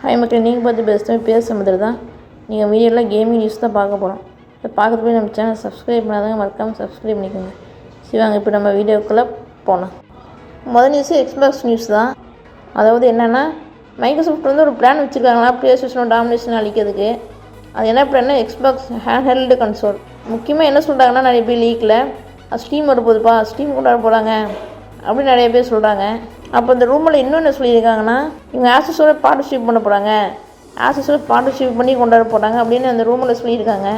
Hi மக்கள், நீங்கள் பார்த்து பெஸ்ட்டாக பேச மாதிரி தான் நீங்கள் வீடியோவில் கேமிங் நியூஸ் தான் பார்க்க போகிறோம். இதை பார்க்கறது போய் நம்ம சேனல் சப்ஸ்கிரைப் பண்ணாதாங்க, மறக்காமல் சப்ஸ்கிரைப் பண்ணிக்கோங்க. சிவாங்க இப்போ நம்ம வீடியோக்குள்ளே போனோம். முதல் நியூஸு எக்ஸ்பாக்ஸ் நியூஸ் தான். அதாவது என்னென்னா, மைக்ரோசாஃப்ட் வந்து ஒரு பிளான் வச்சுருக்காங்களா ப்ளே ஸ்டேஷனோட டாமினேஷன் அளிக்கிறதுக்கு. அது என்ன பிளான்னா, எக்ஸ்பாக்ஸ் ஹேண்ட்ஹெல்டு கன்சோல். முக்கியமாக என்ன சொல்கிறாங்கன்னா, நிறைய பேர் லீக்கில் ஸ்டீம் வரப்போகுதுப்பா, ஸ்டீம் கொண்டாட போகிறாங்க அப்படின்னு நிறைய பேர் சொல்கிறாங்க. அப்போ இந்த ரூமில் இன்னும் என்ன சொல்லியிருக்காங்கன்னா, இவங்க ஆசஸோட பார்ட்னர்ஷிப் பண்ண போகிறாங்க, ஆசஸோட பார்ட்னர்ஷிப் பண்ணி கொண்டாட போகிறாங்க அப்படின்னு அந்த ரூமில் சொல்லியிருக்காங்க.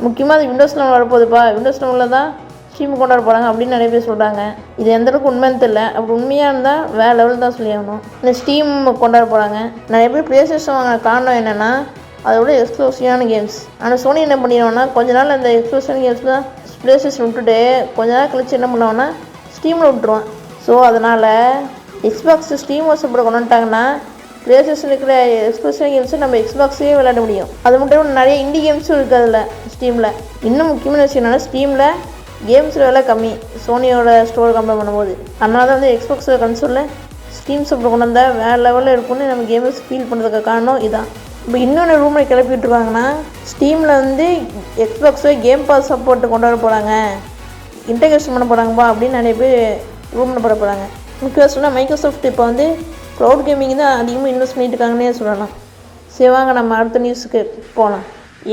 முக்கியமாக அது விண்டோஸ் லெவல் வரப்போகுதுப்பா, விண்டோஸ் லெவலில் தான் ஸ்டீம் கொண்டாட போகிறாங்க அப்படின்னு நிறைய பேர் சொல்கிறாங்க. இது எந்த அளவுக்கு உண்மைன்னு தெரியல. அப்படி உண்மையாக இருந்தால் வேறு லெவல் தான் சொல்லியாகணும். இந்த ஸ்டீம் கொண்டாட போகிறாங்க. நிறைய பேர் ப்ளே ஸ்டேஷன் வாங்க காரணம் என்னென்னா, அதோட எக்ஸ்க்ளூசிவான கேம்ஸ். ஆனால் சோனி என்ன பண்ணிடுவோன்னா, கொஞ்ச நாள் அந்த எக்ஸ்க்ளூசிவான கேம்ஸ் தான் ப்ளே ஸ்டேஷன் விட்டுட்டு கொஞ்ச நாள் கழிச்சு என்ன பண்ணுவாங்கன்னா ஸ்டீமில் விட்டுருவான். ஸோ அதனால் எக்ஸ்பாக்ஸ் ஸ்டீம் வாட்ஸ்அப்பில் கொண்டு வந்துட்டாங்கன்னா ப்ளே ஸ்டேஷன் இருக்கிற எக்ஸ்க்ளூசிவ் கேம்ஸை நம்ம எக்ஸ்பாக்ஸே விளையாட முடியும். அது மட்டும் நிறைய இண்டி கேம்ஸும் இருக்குது அதில் ஸ்டீமில். இன்னும் முக்கியமான விஷயம் என்னென்னா, ஸ்டீமில் கேம்ஸ் விலை கம்மி சோனியோட ஸ்டோர் கம்பேர் பண்ணும்போது. அதனால தான் வந்து எக்ஸ்பாக்ஸோட கன்சோலில் ஸ்டீம் சப்போர்ட் கொண்டு வந்தால் வேறு லெவலில் இருக்குன்னு நம்ம கேமர்ஸ் ஃபீல் பண்ணுறதுக்கு காரணம் இதான். இப்போ இன்னொன்று ரூமில் கிளப்பிட்டுருக்காங்கன்னா, ஸ்டீமில் வந்து எக்ஸ்பாக்ஸோட கேம் பாஸ் சப்போர்ட்டு கொண்டு வர போகிறாங்க, இன்டகிரேஷன் பண்ண போகிறாங்கப்பா அப்படின்னு நிறைய பேர் ரூமில் போட போகிறாங்க. முக்கியமாக சொன்னால் மைக்ரோசாஃப்ட் இப்போ வந்து க்ளவுட் கேமிங் தான் அதிகமாக இன்வெஸ்ட் பண்ணிட்டு இருக்காங்கன்னே சொல்லலாம். சரி வாங்க நம்ம அடுத்த நியூஸுக்கு போகலாம்.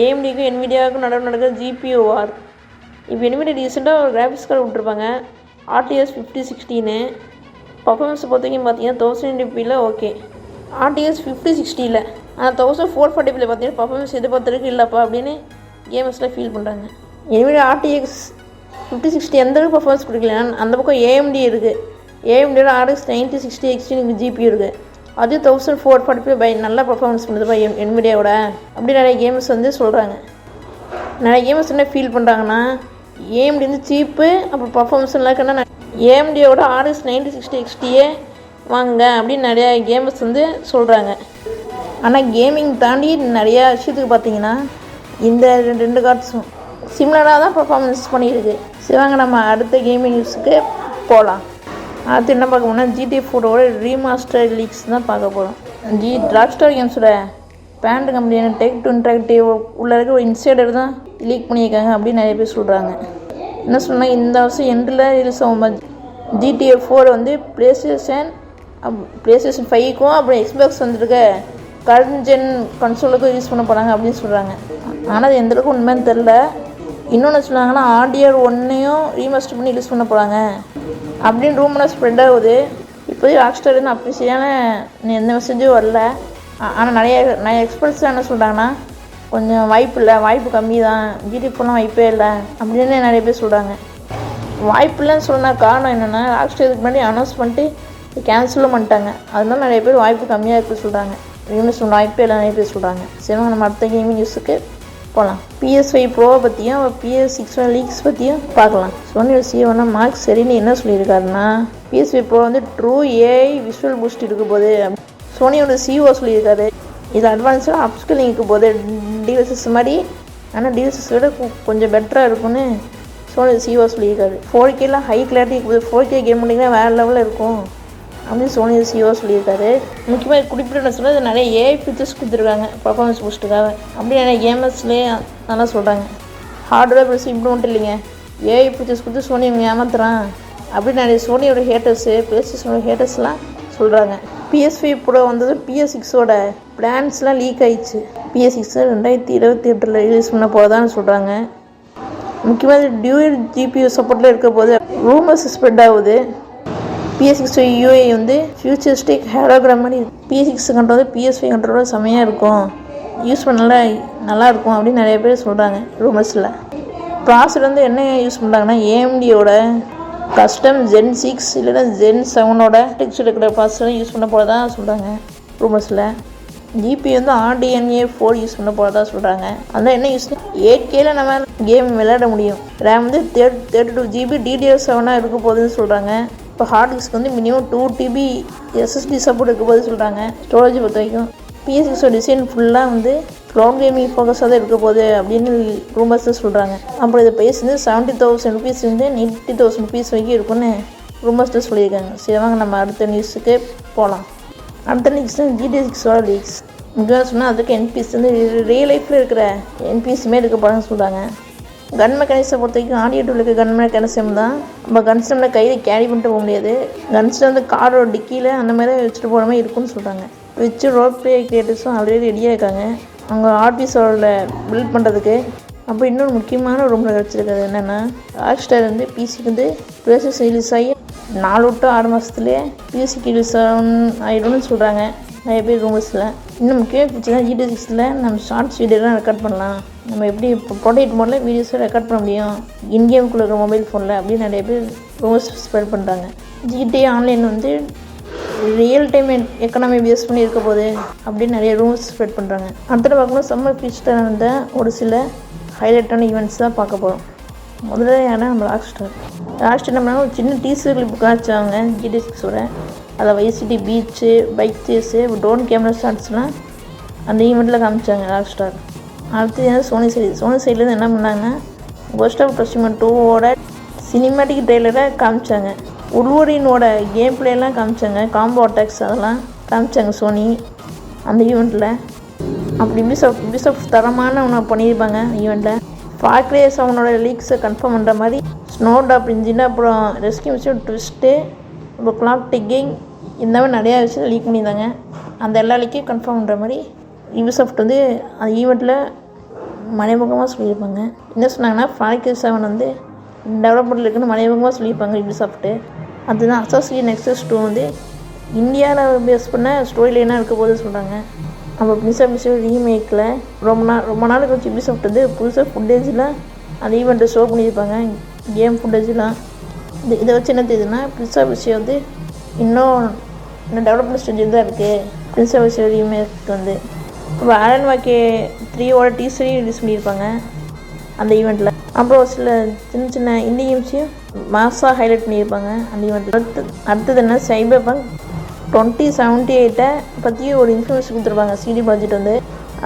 ஏஎம்டிக்கும் என்விடியாவுக்கும் நடக்கிற ஜிபியூ வார். இப்போ என்விடியா ரீசெண்டாக ஒரு கிராஃபிக்ஸ் கார்டு விட்டுருப்பாங்க, RTX 5060. பர்ஃபார்மன்ஸ் பொறுத்தவரைக்கும் பார்த்தீங்கன்னா 1080p ஓகே, RTX 5060 ஆனால் 1440p பார்த்தீங்கன்னா பர்ஃபார்மன்ஸ் எதிர்பார்த்துருக்கு இல்லைப்பா அப்படின்னு கேமர்ஸில் ஃபீல் பண்ணுறாங்க. என்விடியா RTX 5060 எந்த அளவுக்கு பர்ஃபார்மன்ஸ் கொடுக்கல. அந்த பக்கம் AMD இருக்குது, AMDயோட RX 9060 XT ஜிபி இருக்குது, அது 1440p நல்லா பர்ஃபார்மன்ஸ் பண்ணுதுப்பா என்விடியாவோட அப்படி நிறைய கேமர்ஸ் வந்து சொல்கிறாங்க. நிறைய கேமர்ஸ் என்ன ஃபீல் பண்ணுறாங்கன்னா, AMD வந்து சீப்பு, அப்புறம் பர்ஃபார்மன்ஸ் நல்லா இருக்குன்னா AMDயோட RX 9060 XTயே வாங்க அப்படின்னு நிறையா கேமர்ஸ் வந்து சொல்கிறாங்க. ஆனால் கேமிங் தாண்டி நிறையா விஷயத்துக்கு பார்த்தீங்கன்னா இந்த ரெண்டு கார்ட்ஸும் சிமிலராக தான் பர்ஃபார்மன்ஸ் பண்ணியிருக்கு. சிவாங்க நம்ம அடுத்த கேமிங் நியூஸுக்கு போகலாம். அடுத்து என்ன பார்க்க போனால் GTA 4ஓட ரீமாஸ்டர் லீக்ஸ் தான் பார்க்க போகிறோம். ராக்ஸ்டார் கேம்ஸோட பேண்ட் கம்பெனியான டேக்-2 இன்டராக்டிவ் உள்ள இருக்க ஒரு இன்சைடர் தான் லீக் பண்ணியிருக்காங்க அப்படின்னு நிறைய பேர் சொல்கிறாங்க. என்ன சொன்னால், இந்த வருஷம் எண்டில் ரிலீஸ் ஆகும் GTA 4 வந்து ப்ளே ஸ்டேஷன் 5க்கும் அப்புறம் எக்ஸ்பாக்ஸ் வந்துருக்க கரண்ட் ஜென் கன்சோலுக்கும் யூஸ் பண்ண போகிறாங்க அப்படின்னு சொல்கிறாங்க. ஆனால் அது எந்தளவுக்கு உண்மைன்னு தெரில. இன்னொன்று சொன்னாங்கன்னா, RDR 1ஐயும் ரீமாஸ்டர் பண்ணி ரிலீஸ் பண்ண போகிறாங்க அப்படின்னு ரூமெல்லாம் ஸ்ப்ரெட் ஆகுது. இப்போதைக்கு ராக்ஸ்டார் வந்து அப்ரிஷியான எந்த மெசேஜும் வரல. ஆனால் நிறைய எக்ஸ்பர்ட்ஸ் என்ன சொல்கிறாங்கன்னா, கொஞ்சம் வாய்ப்பு கம்மி தான், GTA 4 வாய்ப்பே இல்லை அப்படின்னு நிறைய பேர் சொல்கிறாங்க. வாய்ப்பு இல்லைன்னு சொன்ன காரணம் என்னென்னா, ராக்ஸ்டார் இதுக்கு முன்னாடி அனௌன்ஸ் பண்ணிட்டு கேன்சலும் பண்ணிட்டாங்க. அதனால நிறைய பேர் வாய்ப்பு கம்மியாக இருக்குன்னு சொல்கிறாங்க. ரீமாஸ்டர் வாய்ப்பே இல்லை நிறைய பேர் சொல்கிறாங்க. சரி நம்ம அடுத்த கேமிங் நியூஸுக்கு போகலாம். PS5 ப்ரோவை பற்றியும் PS6 லீக்ஸ் பற்றியும் பார்க்கலாம். சோனியோட CEO மார்க் செரினி என்ன சொல்லியிருக்காருன்னா, PS5 ப்ரோ வந்து ட்ரூ AI விஷுவல் பூஸ்ட் இருக்க போது சோனியோட CEO சொல்லியிருக்காரு. இது அட்வான்ஸாக அப்ஸ்கில்லிங் இருக்க போது DLSS மாதிரி, ஆனால் DLSS விட கொஞ்சம் பெட்டராக இருக்கும்னு சோனியோட CEO சொல்லியிருக்காரு. 4Kலாம் ஹை கிளாரிட்டி இருக்கும்போது 4K கேம் பண்ணிங்கன்னா வேறு லெவலில் இருக்கும் அப்படின்னு சோனியோட CEO சொல்லியிருக்காரு. முக்கியமாக குறிப்பிட்ட சொன்னால் நிறைய AI ஃபீச்சர்ஸ் கொடுத்துருக்காங்க பர்ஃபார்மன்ஸ் பூஸ்ட்டுக்காக அப்படி நிறைய கேமர்ஸ்லேயே நல்லா சொல்கிறாங்க. ஹார்ட்வேர் ப்ளஸ் இம்ப்ரூவ்மெண்ட் இல்லைங்க, AI ஃபீச்சர்ஸ் கொடுத்து சோனி இவங்க ஏமாத்துறான் அப்படின்னு நிறைய சோனியோட ஹேட்டர்ஸு ப்ளே ஸ்டேஷனோட ஹேட்டர்ஸ்லாம் சொல்கிறாங்க. PS5 ப்ரோ வந்தது PS6ஓட பிளான்ஸ்லாம் லீக் ஆயிடுச்சு. PS6 2028 ரிலீஸ் பண்ண போகிறதான்னு சொல்கிறாங்க. முக்கியமாக டியூயல் GPU சப்போர்ட்டில் இருக்க போது ரூமர்ஸ் ஸ்ப்ரெட் ஆகுது. PS6 UI வந்து ஃபியூச்சரிஸ்டிக் ஹேலோகிராம் மாதிரி PS6 கண்ட்ரோல் PS5 கண்ட்ரோலோட செம்மையாக இருக்கும், யூஸ் பண்ணல நல்லா இருக்கும் அப்படின்னு நிறைய பேர் சொல்கிறாங்க ரூமர்ஸில். ப்ராசர் வந்து என்ன யூஸ் பண்ணுறாங்கன்னா, AMDயோட கஸ்டம் Gen 6 இல்லைன்னா Gen 7ஓட டெக்ஸ்ட் இருக்கிற ப்ராசர் யூஸ் பண்ண போல தான் சொல்கிறாங்க ரூமர்ஸில். GPU வந்து RDNA 4 யூஸ் பண்ண போகிறதா சொல்கிறாங்க. அதனால் என்ன யூஸ் 8Kல நம்ம கேம் விளையாட முடியும். RAM வந்து 32GB DDR7 இருக்க போகுதுன்னு சொல்கிறாங்க. இப்போ ஹார்ட் டிஸ்க் வந்து மினிமம் 2TB SSD சப்போர்ட் இருக்க போது சொல்கிறாங்க. ஸ்டோரேஜ் பொறுத்த வரைக்கும் PS6 டிசைன் ஃபுல்லாக வந்து க்ளவுட் கேமிங் ஃபோக்கஸாக தான் இருக்க போகுது அப்படின்னு ரூமர்ஸ் சொல்கிறாங்க. அப்புறம் இது ப்ரைஸ் வந்து 70,000 rupees வந்து 90,000 rupees வரைக்கும் இருக்குன்னு ரூமர்ஸ் சொல்லியிருக்காங்க. சரி வாங்க நம்ம அடுத்த நியூஸுக்கு போகலாம். அடுத்த நியூஸ் தான் GTA 6ஓட லீக்ஸ். முக்கியமாக சொன்னால் அதுக்கு என்பிஎஸ் வந்து ரியல் லைஃப்பில் இருக்கிற என்பிஎஸ்மே இருக்க போகிறாங்கன்னு சொல்கிறாங்க. கன் மெக்கானிக்ஸை பொறுத்த வரைக்கும் ஆடியோ டூலுக்கு கன் மெக்கானிசம் தான். நம்ம கன்ஸ்டமில் கையில் கேரி பண்ணிட்டு போக முடியாது. கன்ஸ்டம் வந்து காரோட டிக்கியில் அந்த மாதிரி தான் வச்சுட்டு போகிற மாதிரி இருக்குன்னு சொல்கிறாங்க. வச்சு ரோல் ப்ளே கிரியேட்டர்ஸும் ஆல்ரெடி ரெடியாக இருக்காங்க அவங்க ஆர்பிஸோட பில்ட் பண்ணுறதுக்கு. அப்போ இன்னொரு முக்கியமான ரூமில் கிடச்சிருக்கிறது என்னென்னா, ராக்ஸ்டார் வந்து பிசிக்கு வந்து ப்ளேசஸ் ரிலீஸ் ஆகி 4 to 6 மாதத்துலேயே பிசிக்கு ரிலீஸ் ஆகிடும்னு சொல்கிறாங்க நிறைய பேர் ரூமர்ஸில். இன்னும் முக்கியமாக பிடிச்சதான் GT6 நம்ம ஷார்ட்ஸ் வீடியோலாம் ரெக்கார்ட் பண்ணலாம். நம்ம எப்படி இப்போ ப்ரொடக்ட் மோடில் வீடியோஸை ரெக்கார்ட் பண்ண முடியும் இன்கேமுக்குள்ள இருக்கிற மொபைல் ஃபோனில் அப்படின்னு நிறைய பேர் ரூமர்ஸ் ஸ்ப்ரெட் பண்ணுறாங்க. GTA ஆன்லைன் வந்து ரியல் டைம் எக்கனாமி பேஸ் பண்ணி இருக்க போகுது அப்படின்னு நிறைய ரூமர்ஸ் ஸ்ப்ரெட் பண்ணுறாங்க. அடுத்தது பார்க்கும்போது சம்மர் ஃபீச்சரில் இருந்த ஒரு சில ஹைலைட்டான ஈவெண்ட்ஸ் தான் பார்க்க போகிறோம். முதல்ல யாரா நம்ம ராக்ஸ்டார் என்ன பண்ணாங்க, ஒரு சின்ன டீசர் கிளிப் காய்ச்சாங்க GT6ஓட. அதில் Vice City beach, bike chase, drone camera ஷாட்ஸ்லாம் அந்த ஈவெண்ட்டில் காமிச்சாங்க ராக்ஸ்டார். அடுத்து சோனி சைட்லேருந்து என்ன பண்ணாங்கன்னா, கோஸ்ட் ஆஃப் டசுஷிமா 2ஓட சினிமேட்டிக் ட்ரெய்லரை காமிச்சாங்க. உள்வரினோட கேம் பிளேலாம் காமிச்சாங்க, காம்போ அட்டாக்ஸ் அதெல்லாம் காமிச்சாங்க சோனி அந்த ஈவெண்ட்டில். அப்படி பிசாஃப்ட் தரமான ஒன்று பண்ணியிருப்பாங்க ஈவெண்ட்டில். ஃபார்க்ரேஸ் அவனோட லீக்ஸை கன்ஃபார்ம் பண்ணுற மாதிரி ஸ்னோடாப் இன்ஜின், அப்புறம் ரெஸ்கியூ மிஷன், ட்விஸ்ட்டு, அப்புறம் கிளாக் டிக்கிங், இந்த மாதிரி நிறையா விஷயம் லீக் பண்ணியிருந்தாங்க. அந்த எல்லா லீக்கையும் கன்ஃபார்ம் பண்ணுற மாதிரி யூபிசாஃப்ட் வந்து அந்த ஈவெண்ட்டில் மறைமுகமாக சொல்லியிருப்பாங்க. என்ன சொன்னாங்கன்னா, ஃபார்க்ரேஸ் 7 வந்து டெவலப்மெண்ட்டில் இருக்குன்னு மறைமுகமாக சொல்லியிருப்பாங்க யூபிசாஃப்ட்டு. அதுதான் அசாசின் நெக்ஸஸ் 2 வந்து இந்தியாவில் பேஸ் பண்ண ஸ்டோரி லைனாக இருக்க போது சொல்கிறாங்க. நம்ம மிஸ்ஸா ரீமேக்கில் ரொம்ப நாள் கழிச்சு யூபிசாஃப்ட் வந்து புதுசாக ஃபுட்டேஜ்லாம் அந்த ஈவெண்ட்டை ஷோ பண்ணியிருப்பாங்க, கேம் ஃபுட்டேஜ்லாம். இதை வச்சு என்ன தெரியுதுன்னா, மிஸ்ஸா வந்து இன்னும் டெவலப்மெண்ட் ஸ்டேஜில் தான் இருக்குது மிஸ்ஸா ரீமேக் வந்து. இப்போ ஆலன் வாக்கே 3ஓட டீசரையும் ரிலீஸ் பண்ணியிருப்பாங்க அந்த ஈவெண்ட்டில். அப்புறம் ஒரு சில சின்ன இந்தி கேம்ஸையும் மாஸாக ஹைலைட் பண்ணியிருப்பாங்க அந்த ஈவெண்ட்டில். அடுத்தது என்ன, சைபர் பங்க் 2078 பற்றி ஒரு இன்ஃபர்மேஷன் கொடுத்துருப்பாங்க CD பட்ஜெட் வந்து.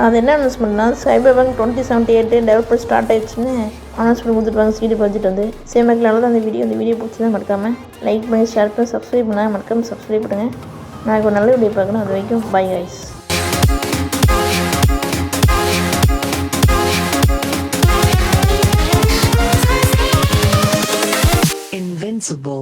அது என்ன அனௌன்ஸ்மெண்ட்னா, சைபர் பங்க் 2078 டெவலப்மெண்ட் ஸ்டார்ட் ஆயிடுச்சுன்னு அனௌன்ஸ்மெண்ட் கொடுத்துருப்பாங்க CD பட்ஜெட் வந்து. சேம் மேக்கில் தான் அந்த வீடியோ பிடிச்சதான் மறக்காமல் லைக் பண்ணி ஷேர் பண்ணி சப்ஸ்கிரைப் பண்ணால் மறக்காமல் சப்ஸ்கிரைப் பண்ணுங்கள். நான் ஒரு நல்ல வீடியோ பார்க்கணும். அது வரைக்கும் பை கைஸ். Invincible.